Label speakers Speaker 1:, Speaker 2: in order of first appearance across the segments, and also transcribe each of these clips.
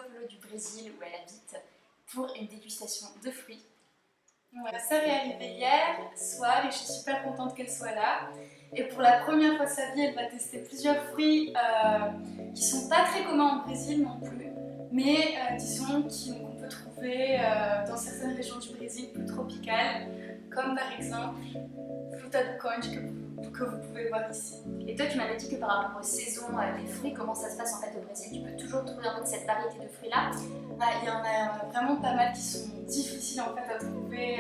Speaker 1: Paulo du Brésil où elle habite pour une dégustation de fruits.
Speaker 2: Voilà, Sœur est arrivée hier soir et je suis super contente qu'elle soit là. Et pour la première fois de sa vie, elle va tester plusieurs fruits qui sont pas très communs au Brésil non plus, mais disons qu'on peut trouver dans certaines régions du Brésil plus tropicales, comme par exemple fruta do conde que vous pouvez voir ici.
Speaker 1: Et toi, tu m'avais dit que par rapport aux saisons des fruits, comment ça se passe en fait au Brésil? Tu peux toujours trouver en fait cette variété de fruits là?
Speaker 2: Il y en a vraiment pas mal qui sont difficiles en fait à trouver.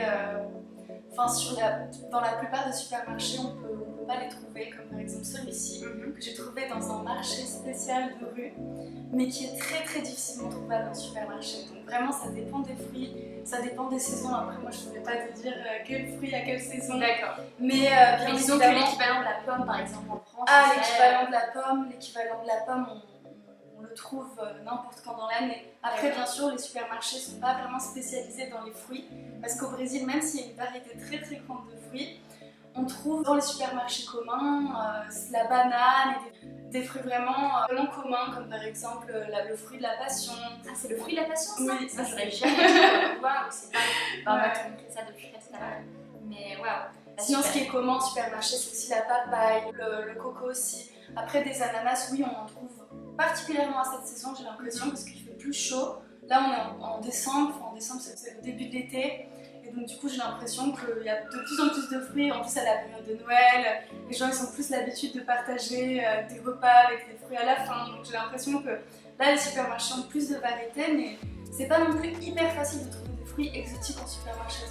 Speaker 2: Dans la plupart des supermarchés, on peut pas les trouver, comme par exemple celui-ci que j'ai trouvé dans un marché spécial de rue, mais qui est très très difficilement trouvable en supermarché. Donc vraiment, ça dépend des fruits, ça dépend des saisons. Après, moi, je ne saurais pas te dire quel fruit à quelle saison.
Speaker 1: D'accord.
Speaker 2: Mais bien
Speaker 1: disons
Speaker 2: évidemment,
Speaker 1: que l'équivalent de la pomme, par exemple, en France.
Speaker 2: ah, l'équivalent de la pomme, on le trouve n'importe quand dans l'année. Après, bien sûr, les supermarchés ne sont pas vraiment spécialisés dans les fruits, parce qu'au Brésil, même s'il y a une variété très très grande de fruits, on trouve dans les supermarchés communs la banane et des fruits vraiment communs, comme par exemple le fruit de la passion.
Speaker 1: Ah, c'est le fruit de la passion, ça?
Speaker 2: Oui,
Speaker 1: ça j'aurais jamais dit. Waouh, c'est pas. On va te montrer ça depuis tout à l'heure. Mais waouh.
Speaker 2: Sinon, ce qui est commun en supermarché, c'est aussi la papaye, le coco aussi. Après, des ananas, oui, on en trouve particulièrement à cette saison, j'ai l'impression, parce qu'il fait plus chaud. Là, on est en décembre, c'est le début de l'été. Et donc, du coup, j'ai l'impression qu'il y a de plus en plus de fruits. En plus, à la période de Noël, les gens ils ont plus l'habitude de partager des repas avec des fruits à la fin. Donc, j'ai l'impression que là, les supermarchés ont plus de variétés, mais c'est pas non plus hyper facile de trouver des fruits exotiques en supermarché.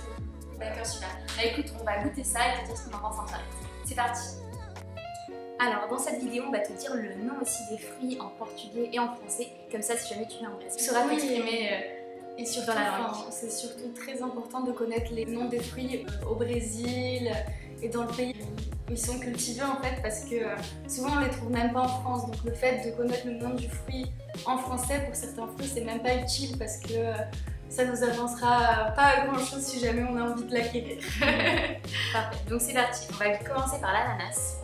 Speaker 1: D'accord, super. Bah écoute, on va goûter ça et te dire ce qu'on en pense en direct. C'est parti. Alors, dans cette vidéo, on va te dire le nom aussi des fruits en portugais et en français. Comme ça, si jamais tu viens en Brésil, tu sauras t'exprimer.
Speaker 2: Et surtout, c'est surtout très important de connaître les noms des fruits au Brésil et dans le pays où ils sont cultivés en fait, parce que souvent on les trouve même pas en France. Donc le fait de connaître le nom du fruit en français pour certains fruits, c'est même pas utile parce que ça nous avancera pas à grand chose si jamais on a envie de l'acquérir.
Speaker 1: Parfait, donc c'est parti. On va commencer par l'ananas.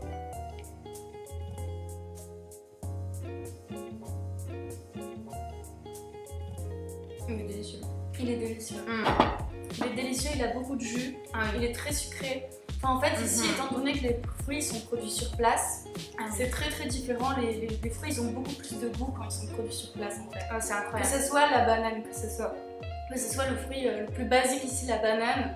Speaker 2: Il est délicieux. Il est délicieux. Il est délicieux, il a beaucoup de jus, il est très sucré. Enfin, en fait, ici, étant donné que les fruits sont produits sur place, c'est très très différent. Les fruits, ils ont beaucoup plus de goût quand ils sont produits sur place en fait.
Speaker 1: C'est incroyable.
Speaker 2: Que ce soit la banane, que ce soit le fruit le plus basique ici, la banane,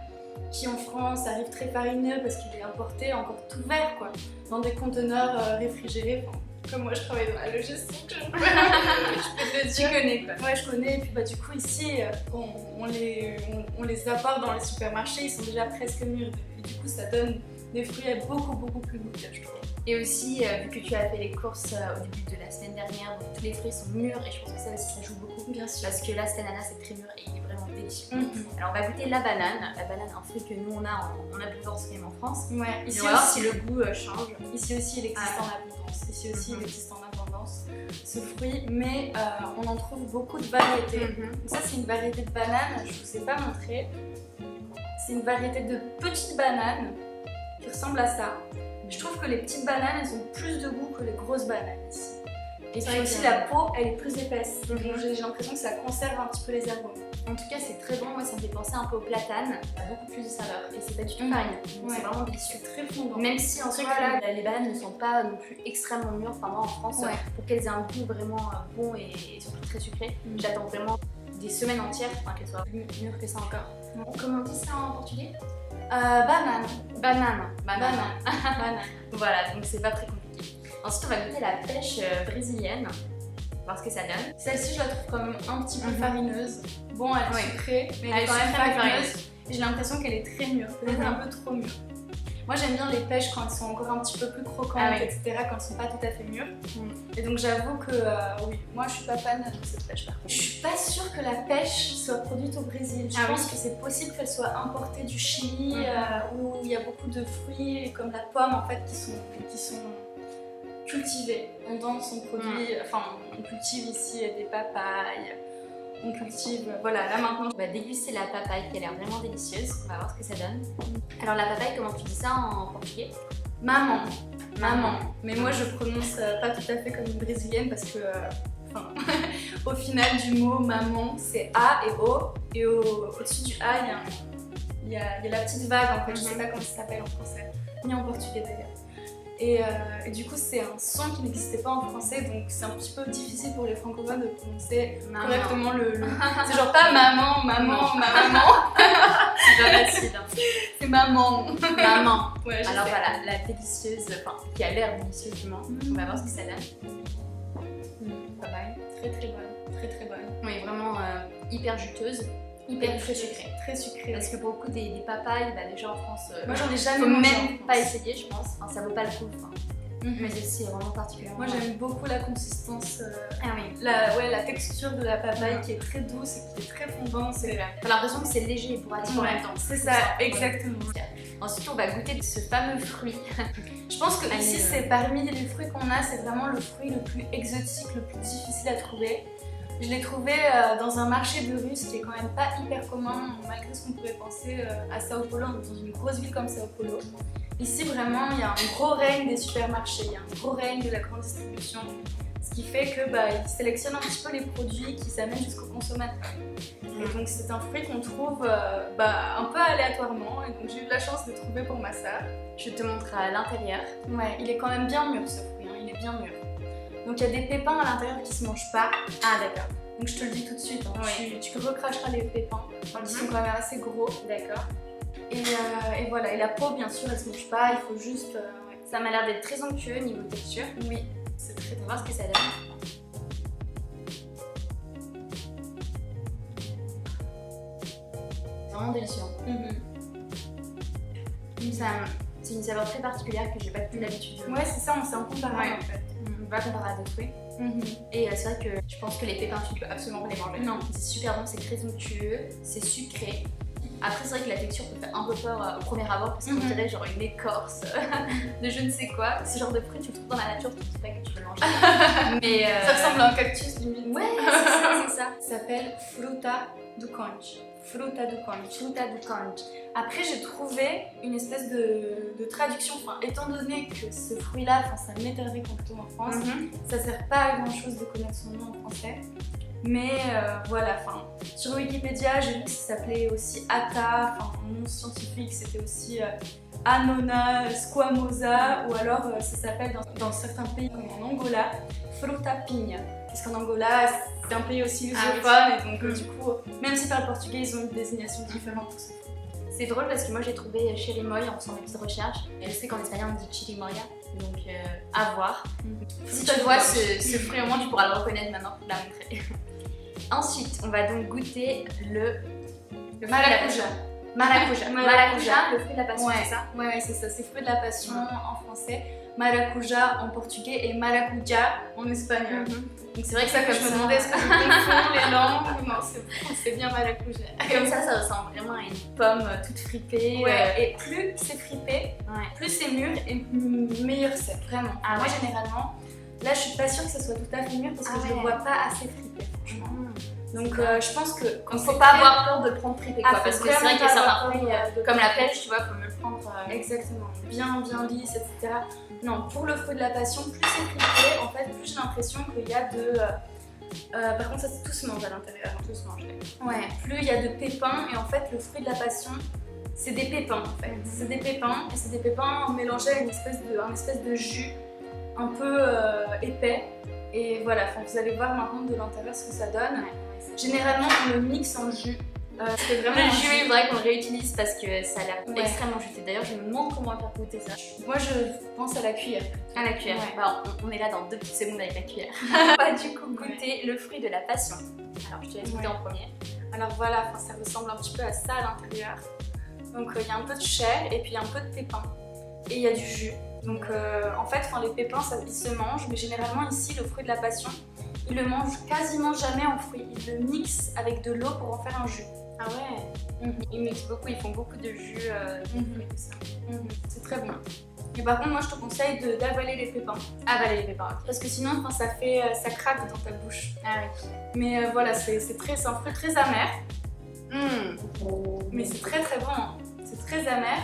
Speaker 2: qui en France arrive très farineux parce qu'il est importé encore tout vert, quoi, dans des conteneurs réfrigérés. Enfin, comme moi je travaille dans la logistique, je peux te dire.
Speaker 1: Tu connais quoi.
Speaker 2: Ouais, je connais. Et puis du coup ici, on les apporte dans les supermarchés, ils sont déjà presque mûrs. Et du coup ça donne des fruits beaucoup plus goûteux, je trouve.
Speaker 1: Et aussi, vu que tu as fait les courses au début de la semaine dernière, donc tous les fruits sont mûrs et je pense que ça aussi ça joue beaucoup.
Speaker 2: Bien sûr.
Speaker 1: Parce que là, cet ananas est très mûr et il est vraiment délicieux. Alors on va goûter la banane. La banane, un fruit que nous on a en abondance même en France.
Speaker 2: Ouais.
Speaker 1: Ici on va voir si le goût change.
Speaker 2: Ici aussi il existe en abondance. Ici aussi il existe en abondance ce fruit, mais on en trouve beaucoup de variétés. Donc ça c'est une variété de banane, je vous ai pas montré. C'est une variété de petites bananes qui ressemble à ça. Je trouve que les petites bananes, elles ont plus de goût que les grosses bananes ici. Et puis aussi la peau, elle est plus épaisse. Donc j'ai l'impression que ça conserve un petit peu les arômes.
Speaker 1: En tout cas, c'est très bon. Moi, ça me fait penser un peu au platane. Ça a beaucoup plus de saveur et c'est pas du tout farineux. Donc c'est vraiment délicieux.
Speaker 2: C'est très fondant.
Speaker 1: Même si en soi, là, les bananes ne sont pas non plus extrêmement mûres. Enfin, moi en France, pour qu'elles aient un goût vraiment bon et surtout très sucré, j'attends vraiment des semaines entières pour qu'elles soient plus mûres que ça encore. Comment on dit ça en portugais?
Speaker 2: Banane.
Speaker 1: Banane.
Speaker 2: Voilà,
Speaker 1: donc c'est pas très compliqué. Ensuite, on va goûter la pêche brésilienne, voir ce que ça donne.
Speaker 2: Celle-ci, je la trouve quand même un petit peu farineuse. Bon, elle est sucrée, mais elle est
Speaker 1: quand même
Speaker 2: farineuse. J'ai l'impression qu'elle est très mûre, peut-être un peu trop mûre. Moi, j'aime bien les pêches quand elles sont encore un petit peu plus croquantes, etc., quand elles sont pas tout à fait mûres. Et donc, j'avoue que oui, moi, je suis pas fan de cette pêche par contre. Je suis pas sûre que la pêche soit produite au Brésil. Je pense que c'est possible qu'elle soit importée du Chili, où il y a beaucoup de fruits comme la pomme en fait qui sont cultivés. On produit, enfin, on cultive ici des papayes. On cultive, voilà, là maintenant
Speaker 1: on va déguster la papaye qui a l'air vraiment délicieuse, on va voir ce que ça donne. Alors la papaye, comment tu dis ça en portugais?
Speaker 2: Maman. Mais moi je prononce pas tout à fait comme une brésilienne parce que au final du mot maman, c'est A et O. Et au-dessus du A, il y a la petite vague en fait, je sais pas comment ça s'appelle en français, ni en portugais d'ailleurs. Et du coup, c'est un son qui n'existait pas en français, donc c'est un petit peu difficile pour les francophones de prononcer correctement le. C'est genre pas maman, maman, ma maman.
Speaker 1: C'est pas facile. Hein.
Speaker 2: C'est maman.
Speaker 1: Maman.
Speaker 2: Ouais,
Speaker 1: alors voilà, la délicieuse, enfin, qui a l'air délicieuse du moins. On va voir ce que ça donne. Pas mal.
Speaker 2: Très très bonne. Très très bonne.
Speaker 1: Oui, vraiment hyper juteuse. Hyper très sucrée.
Speaker 2: Très sucrée.
Speaker 1: Parce que pour beaucoup des papayes, bah, déjà en France,
Speaker 2: moi j'en ai jamais
Speaker 1: faut
Speaker 2: mangé.
Speaker 1: Même pas essayer, je pense. Enfin, ça vaut pas le coup. Enfin. Mais celle-ci est vraiment particulièrement.
Speaker 2: Moi j'aime beaucoup la consistance,
Speaker 1: ah oui.
Speaker 2: la texture de la papaye qui est très douce et qui est très fondante.
Speaker 1: T'as l'impression que c'est léger et bourratif en même temps.
Speaker 2: C'est ça, exactement.
Speaker 1: Ensuite, on va goûter de ce fameux fruit.
Speaker 2: Je pense que ici, c'est parmi les fruits qu'on a, c'est vraiment le fruit le plus exotique, le plus difficile à trouver. Je l'ai trouvé dans un marché de rue, ce qui est quand même pas hyper commun, malgré ce qu'on pourrait penser à Sao Paulo, dans une grosse ville comme Sao Paulo. Ici, vraiment, il y a un gros règne des supermarchés, il y a un gros règne de la grande distribution, ce qui fait que ils sélectionnent un petit peu les produits qui s'amènent jusqu'au consommateur. Et donc, c'est un fruit qu'on trouve un peu aléatoirement, et donc j'ai eu de la chance de le trouver pour ma sœur.
Speaker 1: Je te montre à l'intérieur.
Speaker 2: Ouais, il est quand même bien mûr ce fruit, il est bien mûr. Donc il y a des pépins à l'intérieur qui se mangent pas.
Speaker 1: Ah d'accord.
Speaker 2: Donc je te le dis tout de suite, hein.
Speaker 1: Oui.
Speaker 2: Tu recracheras les pépins, ils sont quand même assez gros.
Speaker 1: D'accord.
Speaker 2: Et voilà, et la peau bien sûr elle se mange pas, il faut juste...
Speaker 1: Ça m'a l'air d'être très onctueux niveau texture.
Speaker 2: Oui.
Speaker 1: C'est très bon. On va voir ce que ça donne. C'est vraiment délicieux. C'est une saveur très particulière que j'ai pas du tout l'habitude de.
Speaker 2: Ouais c'est ça, c'est incomparable en fait.
Speaker 1: On va comparer à d'autres fruits. Et c'est vrai que je pense que les pépins, tu peux absolument pas les manger.
Speaker 2: Non.
Speaker 1: C'est super bon, c'est très onctueux, c'est sucré. Après, c'est vrai que la texture peut faire un peu peur au premier abord parce qu'on dirait genre une écorce de je ne sais quoi. Ce genre de fruit, tu le trouves dans la nature, tu ne sais pas que tu peux le manger. Mais
Speaker 2: ça ressemble à un cactus limite.
Speaker 1: Ouais, c'est ça.
Speaker 2: Ça s'appelle fruta do conde. Fruta do conde.
Speaker 1: Fruta do conde.
Speaker 2: Après, j'ai trouvé une espèce de traduction, enfin, étant donné que ce fruit-là, ça m'étonnerait qu'on le trouve en France, ça sert pas à grand chose de connaître son nom en français. Mais voilà, sur Wikipédia, j'ai vu que ça s'appelait aussi Ata, en nom scientifique, c'était aussi Anona squamosa, ou alors ça s'appelle dans certains pays comme en Angola, fruta pinha. Parce qu'en Angola, c'est un pays aussi lusophone, et donc du coup, même si par le portugais, ils ont une désignation différente pour ce fruit.
Speaker 1: C'est drôle parce que moi j'ai trouvé chirimoya en faisant mes petites recherches. Et je sais qu'en espagnol on dit chirimoya, donc à voir. Si tu vois ce fruit au moins tu pourras le reconnaître maintenant pour la montrer. Ensuite, on va donc goûter le
Speaker 2: maracuja.
Speaker 1: Maracuja, le fruit de la passion, c'est ça?
Speaker 2: Ouais, c'est ça, c'est fruit de la passion en français. Maracuja en portugais et maracuja en espagnol. Donc c'est vrai que ça, quand je me demandais est-ce que je confonds les langues, non, c'est bien maracuja.
Speaker 1: Comme ça ressemble vraiment à une pomme toute fripée.
Speaker 2: Et plus c'est fripé, plus c'est mûr et meilleur c'est, vraiment. Moi généralement, là je suis pas sûre que ça soit tout à fait mûr parce que je le vois pas assez fripé, franchement. Donc je pense que
Speaker 1: il faut pas avoir peur de le prendre fripé quoi, parce que c'est vrai qu'il y a certains fruits comme la pêche, tu vois, faut me le prendre
Speaker 2: exactement, bien lisse, etc. Non, pour le fruit de la passion, plus c'est fripé, en fait, plus j'ai l'impression qu'il y a de... par contre, ça tout se mange à l'intérieur, tout se mange. Ouais, plus il y a de pépins, et en fait, le fruit de la passion, c'est des pépins en fait. C'est des pépins, et c'est des pépins mélangés à une espèce de jus un peu épais. Et voilà, vous allez voir maintenant de l'intérieur ce que ça donne. Généralement, on le mixe en jus.
Speaker 1: C'est vraiment le jus, il faudrait qu'on le réutilise parce que ça a l'air extrêmement juteux. D'ailleurs, je me demande comment faire goûter ça.
Speaker 2: Moi, je pense à la cuillère.
Speaker 1: À la cuillère. On est là dans 2 petites secondes avec la cuillère. On va du coup goûter le fruit de la passion. Alors, je te laisse goûter en premier.
Speaker 2: Alors voilà, ça ressemble un petit peu à ça à l'intérieur. Donc, il y a un peu de chair et puis il y a un peu de pépins. Et il y a du jus. Donc, en fait, les pépins, ils se mangent. Mais généralement, ici, le fruit de la passion, ils le mangent quasiment jamais en fruit. Ils le mixent avec de l'eau pour en faire un jus.
Speaker 1: Ah ouais. Ils mixent beaucoup, ils font beaucoup de jus de fruits, tout ça.
Speaker 2: C'est très bon. Et par contre, moi je te conseille d'avaler les pépins.
Speaker 1: Avaler les pépins, ok.
Speaker 2: Parce que sinon, ça craque dans ta bouche.
Speaker 1: Ah oui.
Speaker 2: Mais voilà, c'est un fruit très amer. Mais c'est très très bon. C'est très amer.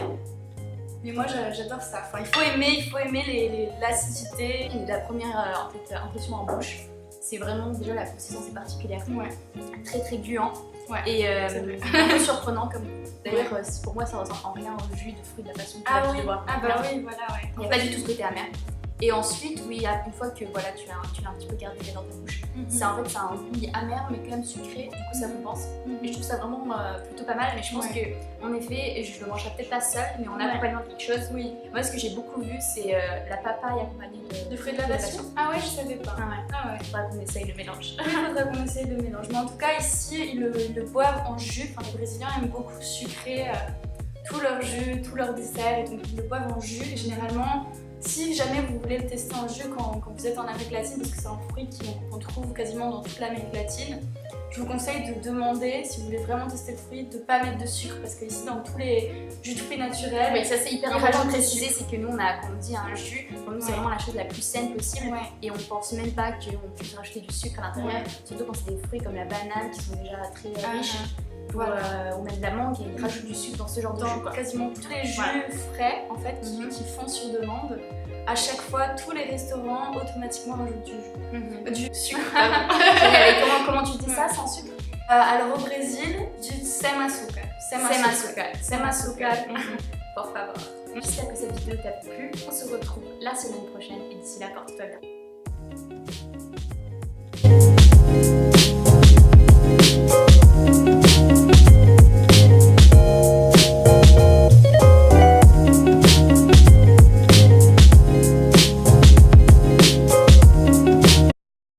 Speaker 2: Mais moi j'adore ça. Il faut aimer l'acidité.
Speaker 1: La première impression en bouche, c'est vraiment déjà la consistance est particulière.
Speaker 2: Ouais.
Speaker 1: Très très gluant.
Speaker 2: Ouais.
Speaker 1: Et un peu surprenant comme d'ailleurs pour moi ça ressemble en rien au jus de fruits de la passion.
Speaker 2: Ah oui, ah bah oui, voilà, ouais.
Speaker 1: Il n'y a pas du tout ce côté amer. Et ensuite, oui, une fois que voilà, tu l'as un petit peu gardé dans ta bouche, c'est en fait ça a un goût amer mais quand même sucré, du coup ça compense. Et je trouve ça vraiment plutôt pas mal, mais je pense que en effet, je le mangerai peut-être pas seul, mais en accompagnant de quelque chose.
Speaker 2: Oui.
Speaker 1: Moi, ce que j'ai beaucoup vu, c'est la papaye accompagnée
Speaker 2: de fruits de la passion. Ah ouais, je savais pas.
Speaker 1: Ah ouais. Faudra qu'on essaye le mélange.
Speaker 2: Oui, faudra qu'on essaye le mélange. Mais en tout cas, ici, ils le boivent en jus. Enfin, les Brésiliens aiment beaucoup sucrer tout leur jus, tout leur dessert, et donc ils le boivent en jus. Et généralement, si jamais vous voulez le tester en jus quand vous êtes en Amérique latine, parce que c'est un fruit qu'on trouve quasiment dans toute l'Amérique latine, je vous conseille de demander, si vous voulez vraiment tester le fruit, de ne pas mettre de sucre, parce qu'ici dans tous les jus de fruits naturels,
Speaker 1: ça c'est hyper important de préciser, c'est que nous quand on dit un jus, pour nous c'est vraiment la chose la plus saine possible, et on ne pense même pas qu'on puisse rajouter du sucre à l'intérieur, surtout quand c'est des fruits comme la banane qui sont déjà très riches. Ou même de la mangue, et ils rajoutent du sucre dans ce genre de jus.
Speaker 2: Quasiment tous les jus frais en fait qui font sur demande, à chaque fois tous les restaurants automatiquement rajoutent du sucre.
Speaker 1: Comment tu dis ça sans sucre?
Speaker 2: Alors au Brésil, du sem açúcar.
Speaker 1: Sem açúcar. Por favor. J'espère que cette vidéo t'a plu. On se retrouve la semaine prochaine et d'ici là, porte-toi bien.